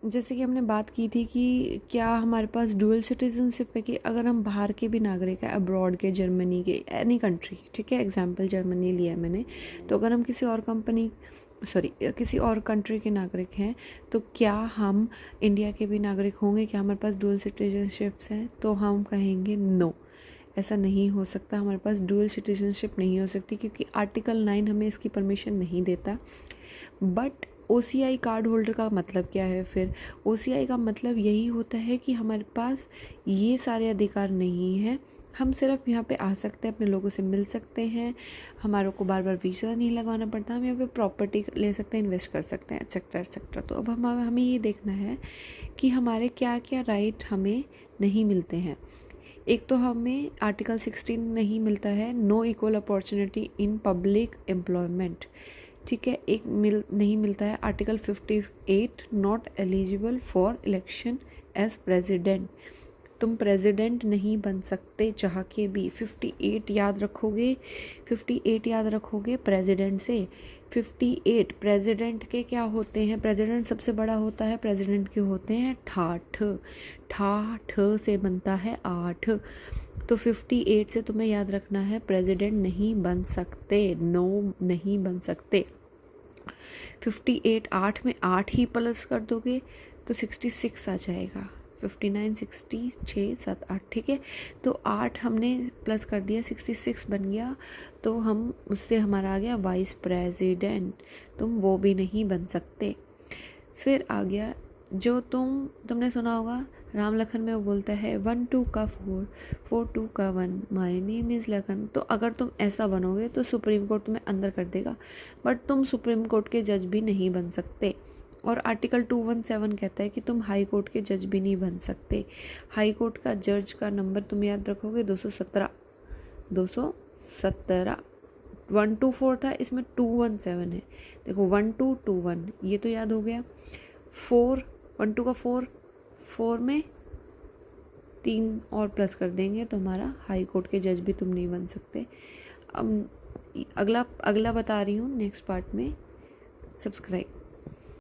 जैसे कि हमने बात की थी कि क्या हमारे पास डुअल सिटीजनशिप है, कि अगर हम बाहर के भी नागरिक हैं, अब्रॉड के, जर्मनी के, एनी कंट्री, ठीक है, एग्जांपल जर्मनी लिया है मैंने, तो अगर हम किसी और कंट्री के नागरिक हैं, तो क्या हम इंडिया के भी नागरिक होंगे? क्या हमारे पास डुअल सिटीजनशिप्स हैं? तो हम कहेंगे नो, ऐसा नहीं हो सकता, हमारे पास डुअल सिटीजनशिप नहीं हो सकती, क्योंकि आर्टिकल 9 हमें इसकी परमिशन नहीं देता। बट OCI कार्ड होल्डर का मतलब क्या है फिर? OCI का मतलब यही होता है कि हमारे पास ये सारे अधिकार नहीं हैं, हम सिर्फ यहाँ पे आ सकते हैं, अपने लोगों से मिल सकते हैं, हमारे को बार बार वीज़ा नहीं लगवाना पड़ता, हम यहाँ पे प्रॉपर्टी ले सकते हैं, इन्वेस्ट कर सकते हैं, एक्सेट्रा एक्सेट्रा। तो अब हमें ये देखना है कि हमारे क्या क्या राइट हमें नहीं मिलते हैं। एक तो हमें आर्टिकल 16 नहीं मिलता है, no equal opportunity in public employment, ठीक है। नहीं मिलता है article 58, not eligible for election as president, तुम प्रेसिडेंट नहीं बन सकते चाह के भी। 58 याद रखोगे, 58 याद रखोगे प्रेसिडेंट से। 58 प्रेसिडेंट के क्या होते हैं? प्रेसिडेंट सबसे बड़ा होता है, प्रेसिडेंट के होते हैं ठाठ, ठाठ से बनता है 8। तो 58 से तुम्हें याद रखना है प्रेसिडेंट नहीं बन सकते, नो नहीं बन सकते। 58 8 में 8 ही प्लस कर दोगे तो 66 आ जाएगा। 59 60 6 7 8, ठीक है। तो 8 हमने प्लस कर दिया, 66 बन गया, तो हम उससे हमारा आ गया वाइस प्रेसिडेंट, तुम वो भी नहीं बन सकते। फिर आ गया जो तुमने सुना होगा राम लखन में वो बोलता है 1 2 का 4 4 2 का 1 माय नेम इज़ लखन। तो अगर तुम ऐसा बनोगे तो सुप्रीम कोर्ट तुम्हें अंदर कर देगा, बट तुम सुप्रीम कोर्ट के जज भी नहीं बन सकते। और आर्टिकल 217 कहता है कि तुम हाई कोर्ट के जज भी नहीं बन सकते। हाई कोर्ट का जज का नंबर तुम याद रखोगे 217, 217। 1 2 4 था, इसमें 217 है, देखो 1 2 2 1, ये तो याद हो गया। 4 1 2 का 4, 4 में 3 और प्लस कर देंगे तो हमारा हाई कोर्ट के जज भी तुम नहीं बन सकते। अब अगला बता रही हूँ नेक्स्ट पार्ट में। सब्सक्राइब।